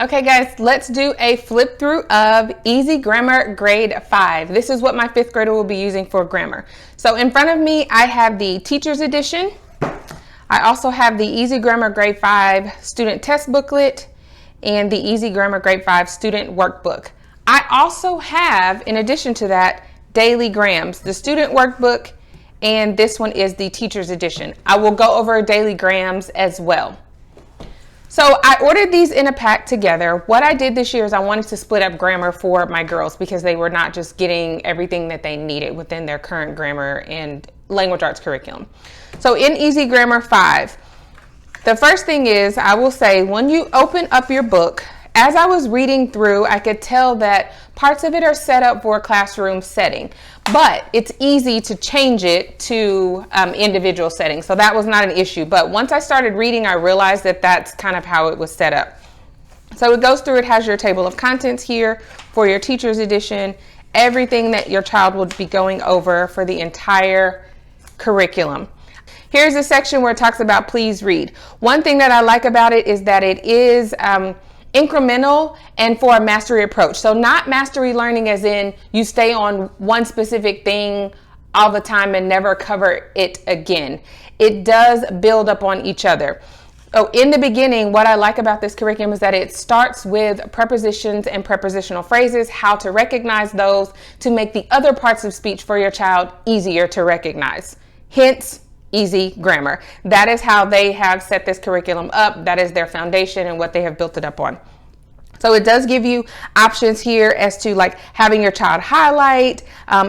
Okay guys, let's do a flip through of Easy Grammar Grade 5. This is what my 5th grader will be using for grammar. So in front of me, I have the Teacher's Edition. I also have the Easy Grammar Grade 5 Student Test Booklet and the Easy Grammar Grade 5 Student Workbook. I also have, in addition to that, Daily Grams, the Student Workbook, and this one is the Teacher's Edition. I will go over Daily Grams as well. So I ordered these in a pack together. What I did this year is I wanted to split up grammar for my girls because they were not just getting everything that they needed within their current grammar and language arts curriculum. So in Easy Grammar 5, the first thing is I will say when you open up your book, as I was reading through, I could tell that parts of it are set up for a classroom setting, but it's easy to change it to individual settings. So that was not an issue. But once I started reading, I realized that that's kind of how it was set up. So it goes through, it has your table of contents here for your Teacher's Edition, everything that your child will be going over for the entire curriculum. Here's a section where it talks about please read. One thing that I like about it is that it is incremental and for a mastery approach. So not mastery learning as in you stay on one specific thing all the time and never cover it again. It does build up on each other. So in the beginning, what I like about this curriculum is that it starts with prepositions and prepositional phrases, how to recognize those to make the other parts of speech for your child easier to recognize. Hence, Easy Grammar. That is how they have set this curriculum up. That is their foundation and what they have built it up on. So it does give you options here as to like having your child highlight,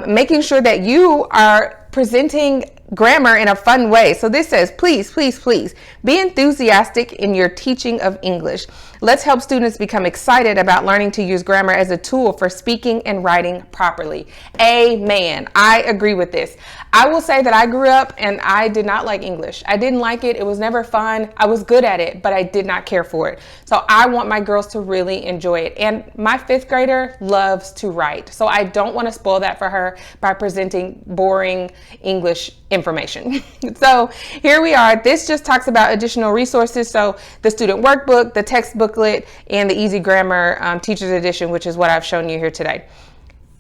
making sure that you are presenting grammar in a fun way. So this says, please, please, please be enthusiastic in your teaching of English. Let's help students become excited about learning to use grammar as a tool for speaking and writing properly. Amen. I agree with this. I will say that I grew up and I did not like English. I didn't like it. It was never fun. I was good at it, but I did not care for it. So I want my girls to really enjoy it. And my 5th grader loves to write. So I don't want to spoil that for her by presenting boring English information. So here we are. This just talks about additional resources. So the student workbook, the text booklet, and the Easy Grammar Teacher's Edition, which is what I've shown you here today.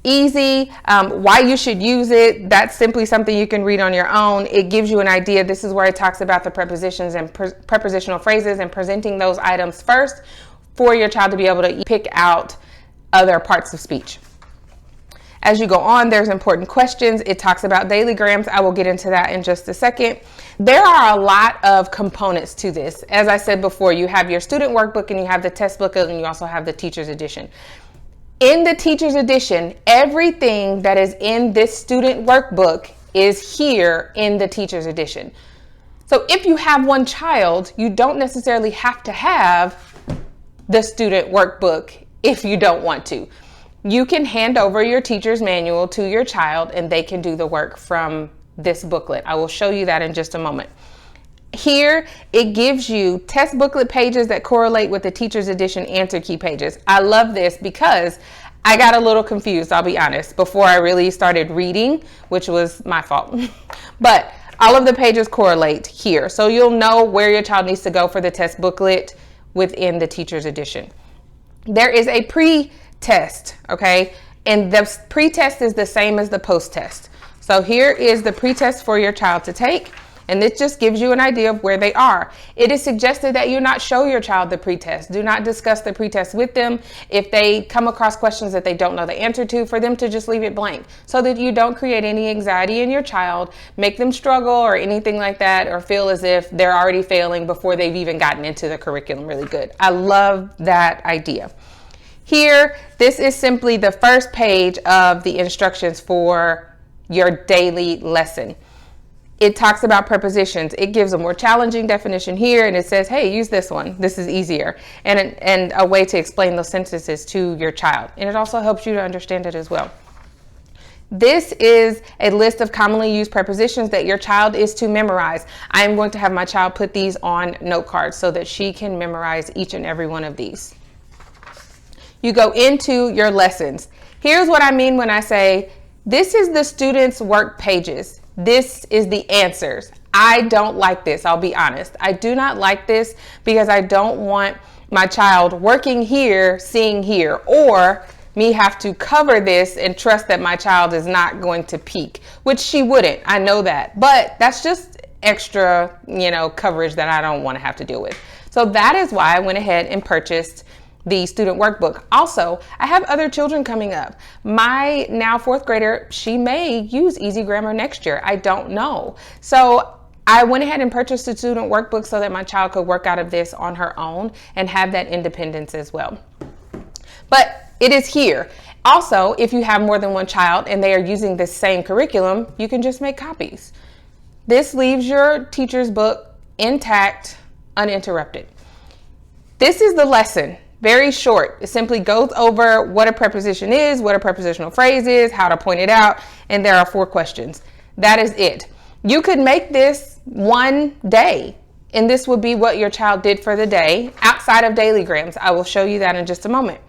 Easy, why you should use it. That's simply something you can read on your own. It gives you an idea. This is where it talks about the prepositions and prepositional phrases and presenting those items first for your child to be able to pick out other parts of speech. As you go on, there's important questions. It talks about daily grams. I will get into that in just a second. There are a lot of components to this. As I said before, you have your student workbook and you have the test booklet and you also have the Teacher's Edition. In the Teacher's Edition, everything that is in this student workbook is here in the Teacher's Edition. So if you have one child, you don't necessarily have to have the student workbook if you don't want to. You can hand over your teacher's manual to your child and they can do the work from this booklet. I will show you that in just a moment. Here, it gives you test booklet pages that correlate with the Teacher's Edition answer key pages. I love this because I got a little confused, I'll be honest, before I really started reading, which was my fault. But all of the pages correlate here. So you'll know where your child needs to go for the test booklet within the Teacher's Edition. There is a pre-test, okay? And the pre-test is the same as the post-test. So here is the pre-test for your child to take. And this just gives you an idea of where they are. It is suggested that you not show your child the pretest. Do not discuss the pretest with them. If they come across questions that they don't know the answer to, for them to just leave it blank so that you don't create any anxiety in your child, make them struggle or anything like that, or feel as if they're already failing before they've even gotten into the curriculum really good. I love that idea. Here, this is simply the first page of the instructions for your daily lesson. It talks about prepositions. It gives a more challenging definition here, and it says, hey, use this one. This is easier. And a way to explain those sentences to your child. And it also helps you to understand it as well. This is a list of commonly used prepositions that your child is to memorize. I am going to have my child put these on note cards so that she can memorize each and every one of these. You go into your lessons. Here's what I mean when I say, this is the students' work pages. This is the answers. I don't like this, I'll be honest. I do not like this because I don't want my child working here, seeing here, or me have to cover this and trust that my child is not going to peek, which she wouldn't. I know that, but that's just extra, coverage that I don't want to have to deal with. So that is why I went ahead and purchased the student workbook. Also, I have other children coming up. My now 4th grader, she may use Easy Grammar next year. I don't know. So I went ahead and purchased a student workbook so that my child could work out of this on her own and have that independence as well. But it is here. Also, if you have more than one child and they are using the same curriculum, you can just make copies. This leaves your teacher's book intact, uninterrupted. This is the lesson. Very short. It simply goes over what a preposition is, what a prepositional phrase is, how to point it out, and there are 4 questions. That is it. You could make this one day, and this would be what your child did for the day outside of dailygrams. I will show you that in just a moment.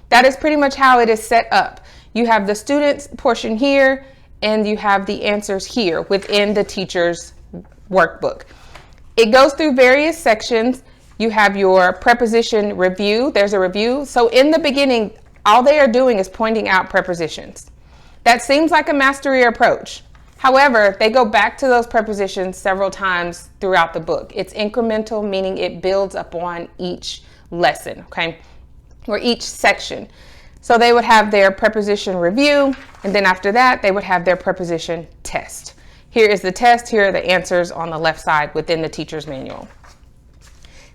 That is pretty much how it is set up. You have the students portion here, and you have the answers here within the teacher's workbook. It goes through various sections. You have your preposition review. There's a review. So in the beginning, all they are doing is pointing out prepositions. That seems like a mastery approach. However, they go back to those prepositions several times throughout the book. It's incremental, meaning it builds upon each lesson, okay? Or each section. So they would have their preposition review, and then after that, they would have their preposition test. Here is the test. Here are the answers on the left side within the teacher's manual.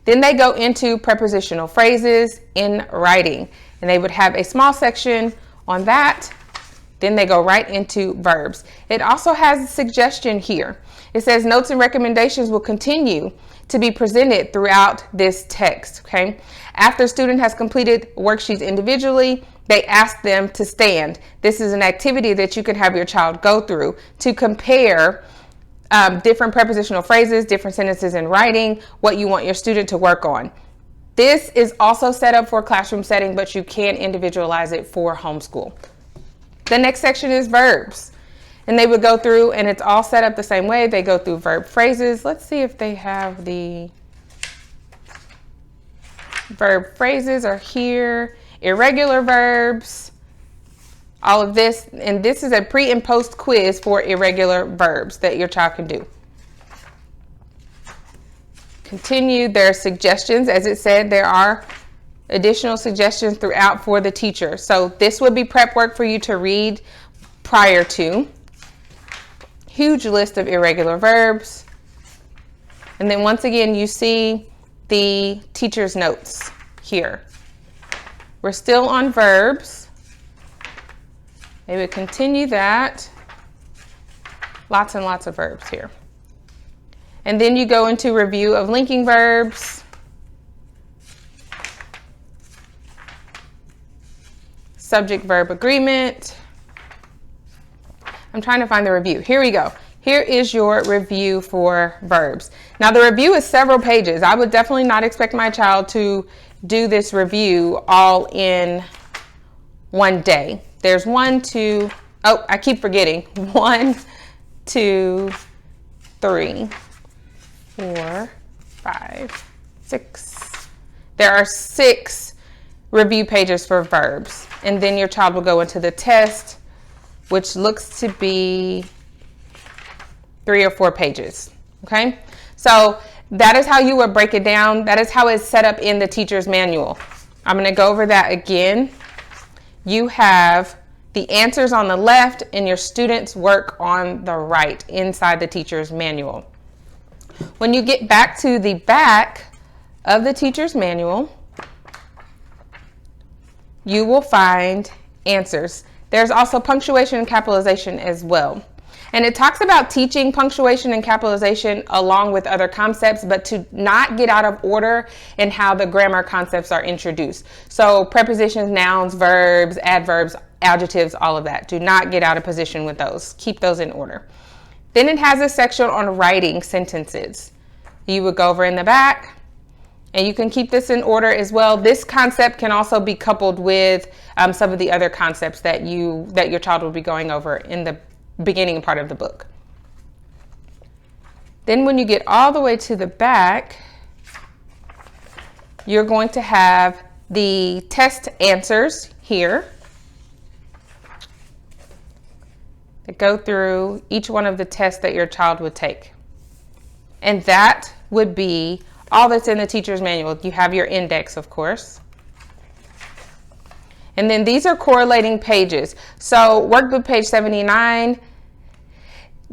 Then they go into prepositional phrases in writing, and they would have a small section on that. Then they go right into verbs. It also has a suggestion here. It says notes and recommendations will continue to be presented throughout this text, okay? After a student has completed worksheets individually, they ask them to stand. This is an activity that you can have your child go through to compare different prepositional phrases, different sentences in writing, what you want your student to work on. This is also set up for a classroom setting, but you can individualize it for homeschool. The next section is verbs. And they would go through, and it's all set up the same way. They go through verb phrases. Let's see if they have the verb phrases are here. Irregular verbs, all of this. And this is a pre and post quiz for irregular verbs that your child can do. Continue their suggestions. As it said, there are additional suggestions throughout for the teacher. So this would be prep work for you to read prior to. Huge list of irregular verbs. And then once again, you see the teacher's notes here. We're still on verbs. They would continue that. Lots and lots of verbs here. And then you go into review of linking verbs. Subject-verb agreement. I'm trying to find the review. Here we go. Here is your review for verbs. Now the review is several pages. I would definitely not expect my child to do this review all in one day. There's 1, 2, oh, I keep forgetting. 1, 2, 3, 4, 5, 6. There are 6 review pages for verbs. And then your child will go into the test, which looks to be 3 or 4 pages, okay? So that is how you would break it down. That is how it's set up in the teacher's manual. I'm gonna go over that again. You have the answers on the left and your students' work on the right inside the teacher's manual. When you get back to the back of the teacher's manual, you will find answers. There's also punctuation and capitalization as well. And it talks about teaching punctuation and capitalization along with other concepts, but to not get out of order in how the grammar concepts are introduced. So prepositions, nouns, verbs, adverbs, adjectives, all of that. Do not get out of position with those. Keep those in order. Then it has a section on writing sentences. You would go over in the back, and you can keep this in order as well. This concept can also be coupled with some of the other concepts that your child will be going over in the beginning part of the book. Then when you get all the way to the back, you're going to have the test answers here that go through each one of the tests that your child would take. And that would be all that's in the teacher's manual. You have your index, of course. And then these are correlating pages. So workbook page 79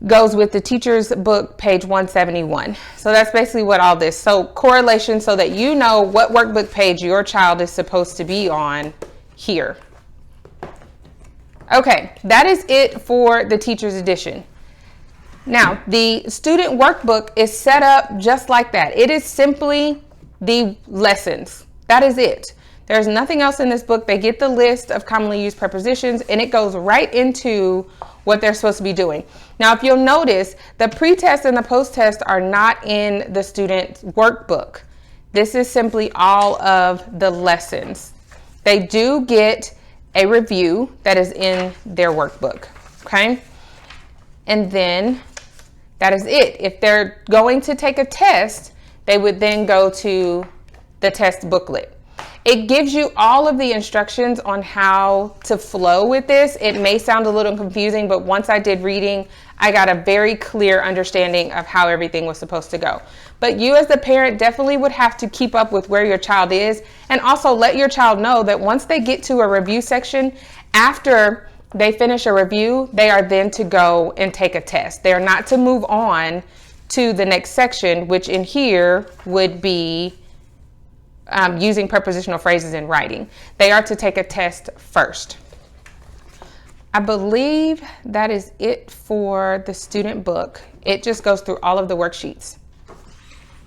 goes with the teacher's book page 171. So that's basically what all this. So correlation so that you know what workbook page your child is supposed to be on here. Okay, that is it for the teacher's edition. Now, the student workbook is set up just like that. It is simply the lessons. That is it. There's nothing else in this book. They get the list of commonly used prepositions and it goes right into what they're supposed to be doing. Now, if you'll notice, the pre-test and the post-test are not in the student workbook. This is simply all of the lessons. They do get a review that is in their workbook, okay? And then that is it. If they're going to take a test, they would then go to the test booklet. It gives you all of the instructions on how to flow with this. It may sound a little confusing, but once I did reading, I got a very clear understanding of how everything was supposed to go. But you as the parent definitely would have to keep up with where your child is, and also let your child know that once they get to a review section, after they finish a review, they are then to go and take a test. They are not to move on to the next section, which in here would be using prepositional phrases in writing. They are to take a test first. I believe that is it for the student book. It just goes through all of the worksheets.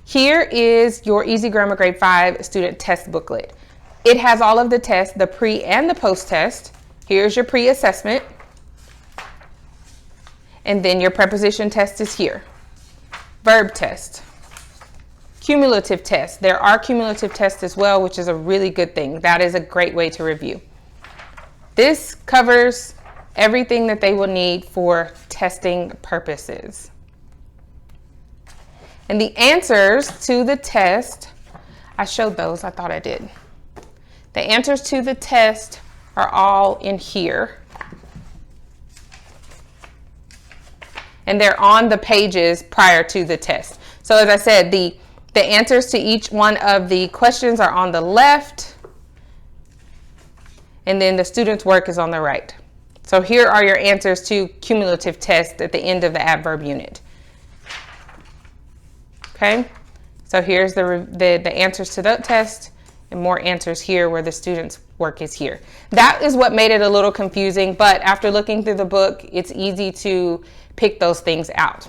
Here is your Easy Grammar Grade 5 student test booklet. It has all of the tests, the pre and the post test. Here's your pre-assessment. And then your preposition test is here. Verb test. Cumulative tests. There are cumulative tests as well, which is a really good thing. That is a great way to review. This covers everything that they will need for testing purposes. And the answers to the test, I showed those, I thought I did. The answers to the test are all in here. And they're on the pages prior to the test. So as I said, the answers to each one of the questions are on the left, and then the student's work is on the right. So here are your answers to cumulative tests at the end of the adverb unit. Okay, so here's the answers to that test, and more answers here where the student's work is here. That is what made it a little confusing, but after looking through the book, it's easy to pick those things out.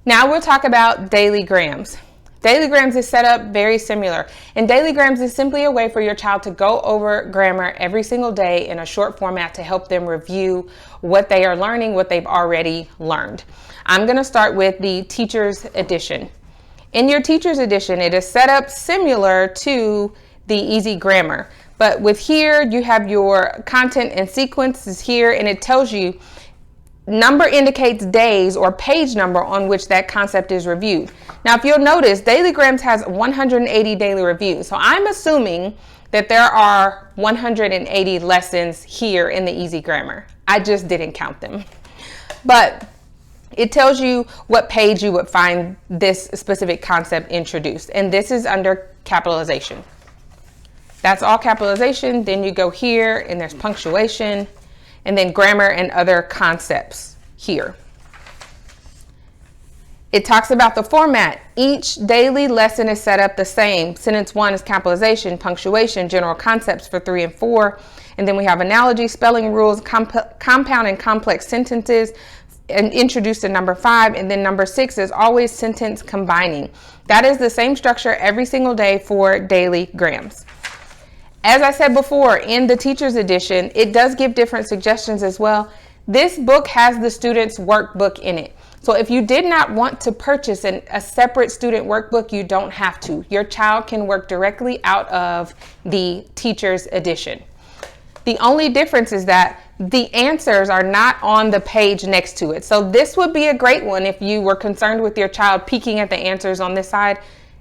Now we'll talk about daily grams. Daily grams is set up very similar, and daily grams is simply a way for your child to go over grammar every single day in a short format to help them review what they are learning, what they've already learned. I'm going to start with the teacher's edition. In your teacher's edition, it is set up similar to the Easy Grammar, but with here you have your content and sequences here, and it tells you number indicates days or page number on which that concept is reviewed. Now, if you'll notice, Daily Grams has 180 daily reviews. So I'm assuming that there are 180 lessons here in the Easy Grammar. I just didn't count them. But it tells you what page you would find this specific concept introduced. And this is under capitalization. That's all capitalization. Then you go here and there's punctuation, and then grammar and other concepts here. It talks about the format. Each daily lesson is set up the same. Sentence 1 is capitalization, punctuation, general concepts for 3 and 4. And then we have analogy, spelling rules, compound and complex sentences, and introduced in number 5. And then number 6 is always sentence combining. That is the same structure every single day for daily grams. As I said before, in the teacher's edition, it does give different suggestions as well. This book has the student's workbook in it. So if you did not want to purchase a separate student workbook, you don't have to. Your child can work directly out of the teacher's edition. The only difference is that the answers are not on the page next to it. So this would be a great one if you were concerned with your child peeking at the answers on this side.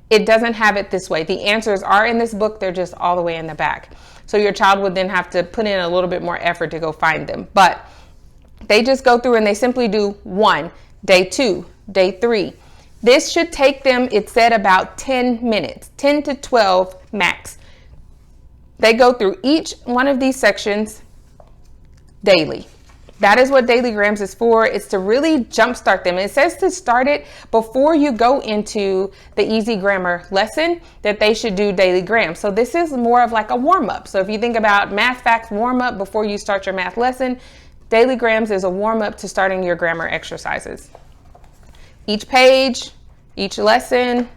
It doesn't have it this way. The answers are in this book, they're just all the way in the back. So your child would then have to put in a little bit more effort to go find them. But they just go through and they simply do 1, day 2, day 3. This should take them, it said, about 10 minutes, 10 to 12 max. They go through each one of these sections daily. That is what Daily Grams is for. It's to really jumpstart them. It says to start it before you go into the easy grammar lesson, that they should do Daily Grams. So this is more of like a warm-up. So if you think about math facts warm-up before you start your math lesson, Daily Grams is a warm-up to starting your grammar exercises. Each page, each lesson,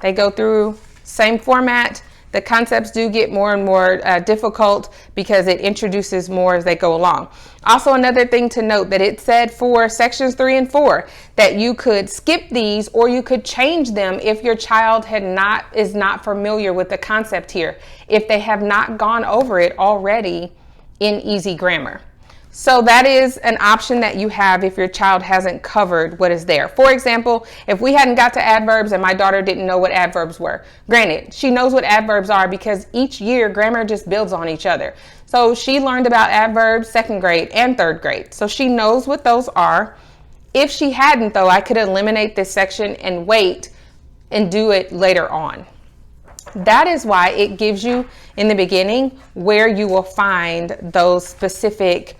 they go through same format. The concepts do get more and more difficult because it introduces more as they go along. Also, another thing to note that it said for sections 3 and 4 that you could skip these or you could change them if your child is not familiar with the concept here, if they have not gone over it already in easy grammar. So that is an option that you have if your child hasn't covered what is there. For example, if we hadn't got to adverbs and my daughter didn't know what adverbs were, granted, she knows what adverbs are because each year grammar just builds on each other. So she learned about adverbs 2nd grade and 3rd grade. So she knows what those are. If she hadn't, though, I could eliminate this section and wait and do it later on. That is why it gives you in the beginning where you will find those specific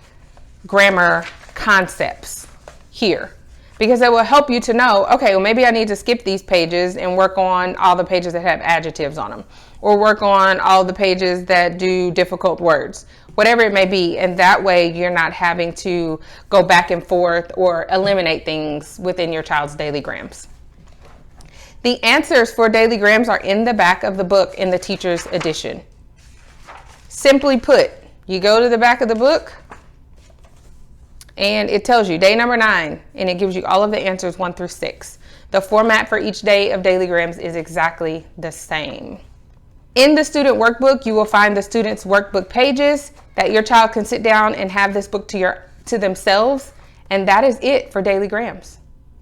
grammar concepts here, because it will help you to know, okay, well, maybe I need to skip these pages and work on all the pages that have adjectives on them, or work on all the pages that do difficult words, whatever it may be. And that way you're not having to go back and forth or eliminate things within your child's Daily Grams. The answers for Daily Grams are in the back of the book in the teacher's edition. Simply put, you go to the back of the book, and it tells you day number 9, and it gives you all of the answers 1 through 6. The format for each day of Daily Grams is exactly the same. In the student workbook, you will find the students' workbook pages that your child can sit down and have this book to themselves, and that is it for Daily Grams.